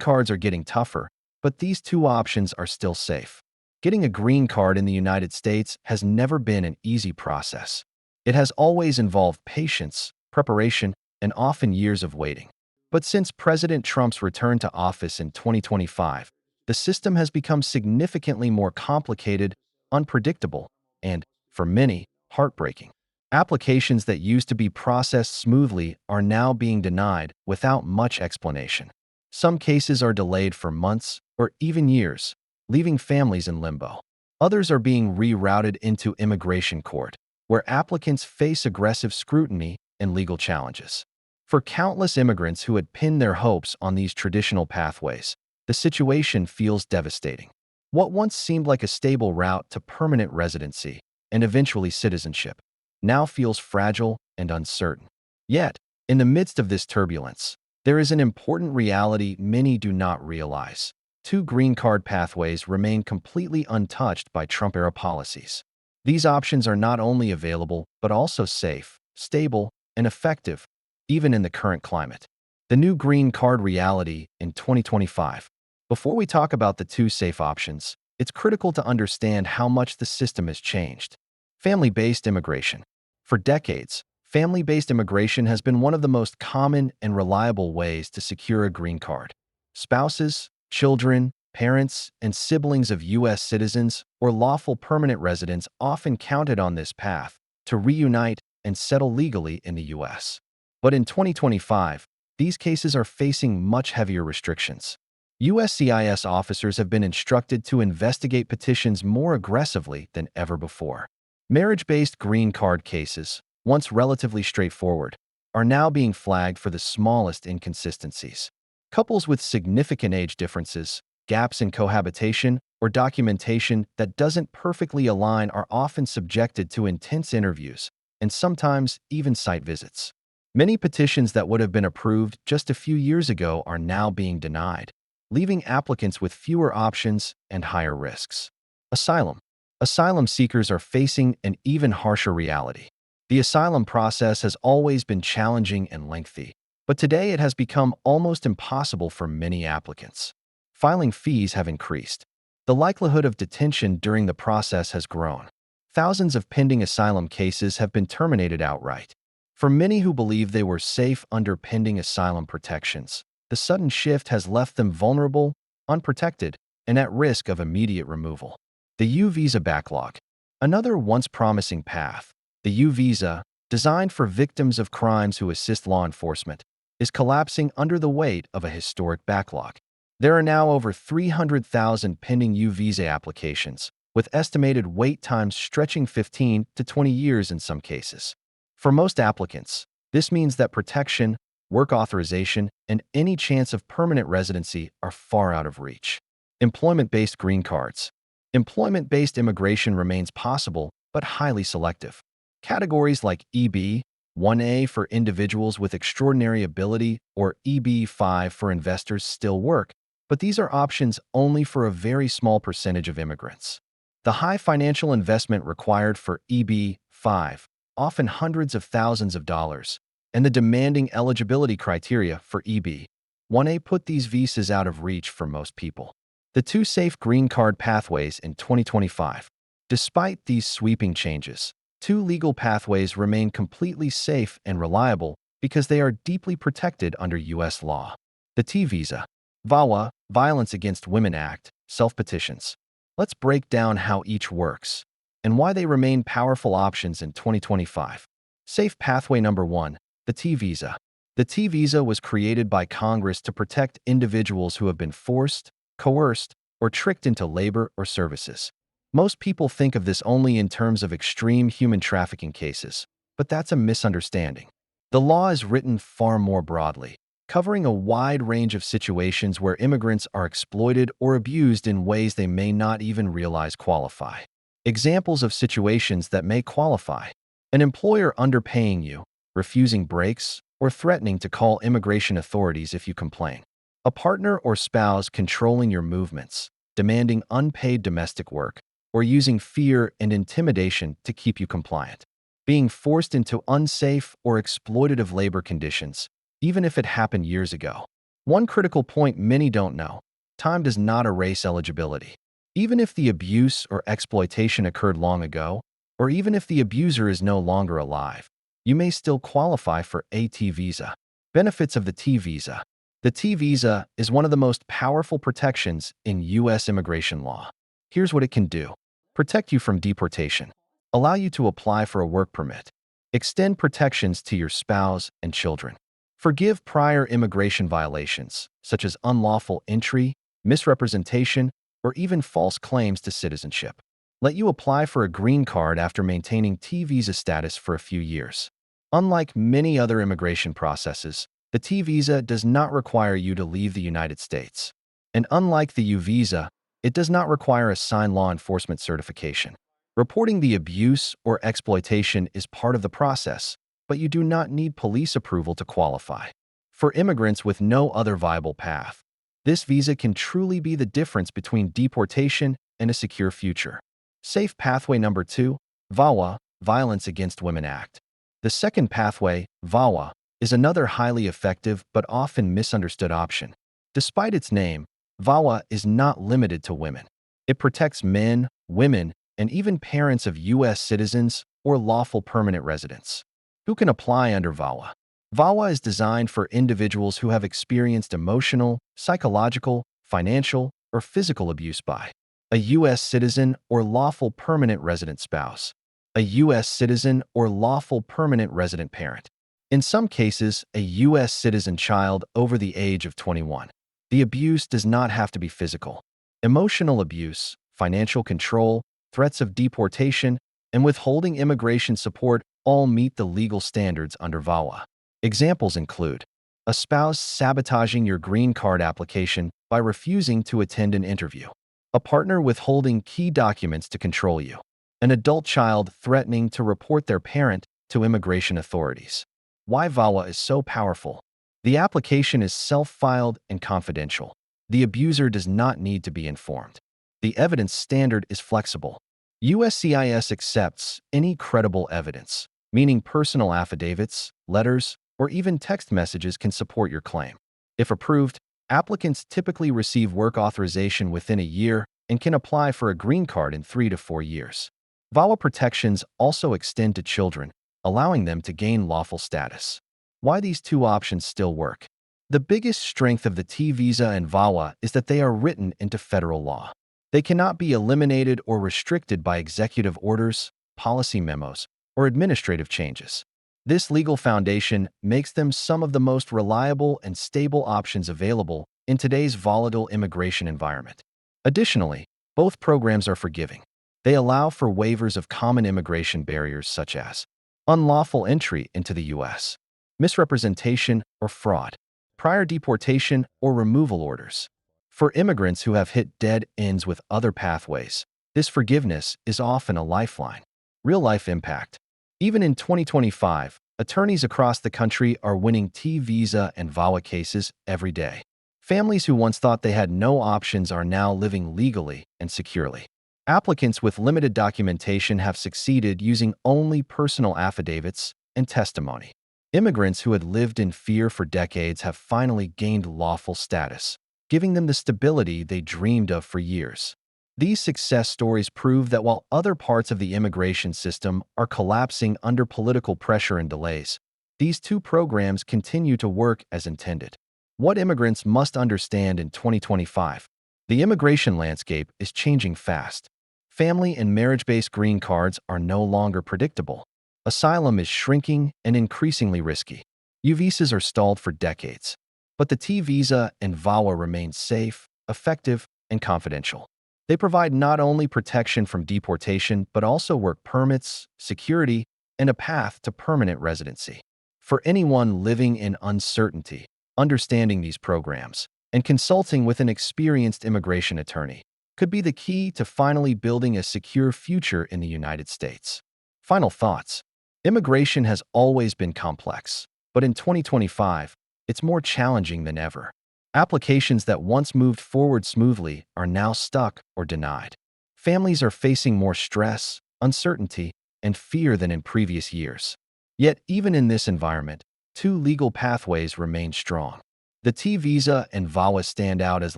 cards are getting tougher, but these two options are still safe. Getting a green card in the United States has never been an easy process. It has always involved patience, preparation, and often years of waiting. But since President Trump's return to office in 2025, the system has become significantly more complicated, unpredictable, and, for many, heartbreaking. Applications that used to be processed smoothly are now being denied without much explanation. Some cases are delayed for months or even years, leaving families in limbo. Others are being rerouted into immigration court, where applicants face aggressive scrutiny and legal challenges. For countless immigrants who had pinned their hopes on these traditional pathways, the situation feels devastating. What once seemed like a stable route to permanent residency and eventually citizenship now feels fragile and uncertain. Yet, in the midst of this turbulence, there is an important reality many do not realize. Two green card pathways remain completely untouched by Trump-era policies. These options are not only available, but also safe, stable, and effective, even in the current climate. The new green card reality in 2025. Before we talk about the two safe options, it's critical to understand how much the system has changed. Family-based immigration. For decades, family-based immigration has been one of the most common and reliable ways to secure a green card. Spouses, children, parents, and siblings of U.S. citizens or lawful permanent residents often counted on this path to reunite and settle legally in the U.S. But in 2025, these cases are facing much heavier restrictions. USCIS officers have been instructed to investigate petitions more aggressively than ever before. Marriage-based green card cases, once relatively straightforward, are now being flagged for the smallest inconsistencies. Couples with significant age differences, gaps in cohabitation, or documentation that doesn't perfectly align are often subjected to intense interviews and sometimes even site visits. Many petitions that would have been approved just a few years ago are now being denied, leaving applicants with fewer options and higher risks. Asylum. Asylum seekers are facing an even harsher reality. The asylum process has always been challenging and lengthy, but today it has become almost impossible for many applicants. Filing fees have increased. The likelihood of detention during the process has grown. Thousands of pending asylum cases have been terminated outright. For many who believe they were safe under pending asylum protections, the sudden shift has left them vulnerable, unprotected, and at risk of immediate removal. The U visa backlog. Another once promising path, the U visa, designed for victims of crimes who assist law enforcement, is collapsing under the weight of a historic backlog. There are now over 300,000 pending U visa applications, with estimated wait times stretching 15 to 20 years in some cases. For most applicants, this means that protection, work authorization, and any chance of permanent residency are far out of reach. Employment-based green cards. Employment-based immigration remains possible, but highly selective. Categories like EB-1A for individuals with extraordinary ability or EB-5 for investors still work, but these are options only for a very small percentage of immigrants. The high financial investment required for EB-5, often hundreds of thousands of dollars, and the demanding eligibility criteria for EB-1A put these visas out of reach for most people. The two safe green card pathways in 2025. Despite these sweeping changes, two legal pathways remain completely safe and reliable because they are deeply protected under U.S. law. The T visa. VAWA, Violence Against Women Act, self-petitions. Let's break down how each works and why they remain powerful options in 2025. Safe pathway number 1, the T visa. The T visa was created by Congress to protect individuals who have been forced, coerced, or tricked into labor or services. Most people think of this only in terms of extreme human trafficking cases, but that's a misunderstanding. The law is written far more broadly, covering a wide range of situations where immigrants are exploited or abused in ways they may not even realize qualify. Examples of situations that may qualify: an employer underpaying you, refusing breaks, or threatening to call immigration authorities if you complain. A partner or spouse controlling your movements, demanding unpaid domestic work, or using fear and intimidation to keep you compliant. Being forced into unsafe or exploitative labor conditions, even if it happened years ago. One critical point many don't know: time does not erase eligibility. Even if the abuse or exploitation occurred long ago, or even if the abuser is no longer alive, you may still qualify for a T visa. Benefits of the T visa. The T visa is one of the most powerful protections in U.S. immigration law. Here's what it can do: protect you from deportation, allow you to apply for a work permit, extend protections to your spouse and children, forgive prior immigration violations, such as unlawful entry, misrepresentation, or even false claims to citizenship, let you apply for a green card after maintaining T visa status for a few years. Unlike many other immigration processes, the T visa does not require you to leave the United States. And unlike the U visa, it does not require a signed law enforcement certification. Reporting the abuse or exploitation is part of the process, but you do not need police approval to qualify. For immigrants with no other viable path, this visa can truly be the difference between deportation and a secure future. Safe pathway number 2, VAWA, Violence Against Women Act. The second pathway, VAWA, is another highly effective but often misunderstood option. Despite its name, VAWA is not limited to women. It protects men, women, and even parents of U.S. citizens or lawful permanent residents. Who can apply under VAWA? VAWA is designed for individuals who have experienced emotional, psychological, financial, or physical abuse by a U.S. citizen or lawful permanent resident spouse, a U.S. citizen or lawful permanent resident parent, in some cases, a U.S. citizen child over the age of 21. The abuse does not have to be physical. Emotional abuse, financial control, threats of deportation, and withholding immigration support all meet the legal standards under VAWA. Examples include a spouse sabotaging your green card application by refusing to attend an interview, a partner withholding key documents to control you, an adult child threatening to report their parent to immigration authorities. Why VAWA is so powerful? The application is self-filed and confidential. The abuser does not need to be informed. The evidence standard is flexible. USCIS accepts any credible evidence, meaning personal affidavits, letters, or even text messages can support your claim. If approved, applicants typically receive work authorization within a year and can apply for a green card in 3 to 4 years. VAWA protections also extend to children, allowing them to gain lawful status. Why these two options still work? The biggest strength of the T visa and VAWA is that they are written into federal law. They cannot be eliminated or restricted by executive orders, policy memos, or administrative changes. This legal foundation makes them some of the most reliable and stable options available in today's volatile immigration environment. Additionally, both programs are forgiving. They allow for waivers of common immigration barriers such as unlawful entry into the U.S., misrepresentation or fraud, prior deportation or removal orders. For immigrants who have hit dead ends with other pathways, this forgiveness is often a lifeline. Real-life impact. Even in 2025, attorneys across the country are winning T visa and VAWA cases every day. Families who once thought they had no options are now living legally and securely. Applicants with limited documentation have succeeded using only personal affidavits and testimony. Immigrants who had lived in fear for decades have finally gained lawful status, giving them the stability they dreamed of for years. These success stories prove that while other parts of the immigration system are collapsing under political pressure and delays, these two programs continue to work as intended. What immigrants must understand in 2025. The immigration landscape is changing fast. Family and marriage-based green cards are no longer predictable. Asylum is shrinking and increasingly risky. U visas are stalled for decades. But the T visa and VAWA remain safe, effective, and confidential. They provide not only protection from deportation, but also work permits, security, and a path to permanent residency. For anyone living in uncertainty, understanding these programs and consulting with an experienced immigration attorney could be the key to finally building a secure future in the United States. Final thoughts. Immigration has always been complex, but in 2025, it's more challenging than ever. Applications that once moved forward smoothly are now stuck or denied. Families are facing more stress, uncertainty, and fear than in previous years. Yet, even in this environment, two legal pathways remain strong. The T visa and VAWA stand out as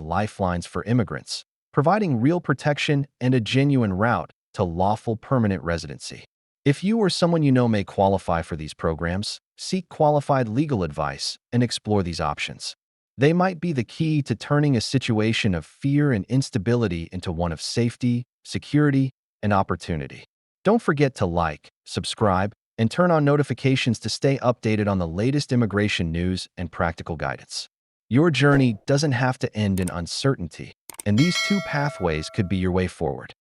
lifelines for immigrants, providing real protection and a genuine route to lawful permanent residency. If you or someone you know may qualify for these programs, seek qualified legal advice and explore these options. They might be the key to turning a situation of fear and instability into one of safety, security, and opportunity. Don't forget to like, subscribe, and turn on notifications to stay updated on the latest immigration news and practical guidance. Your journey doesn't have to end in uncertainty, and these two pathways could be your way forward.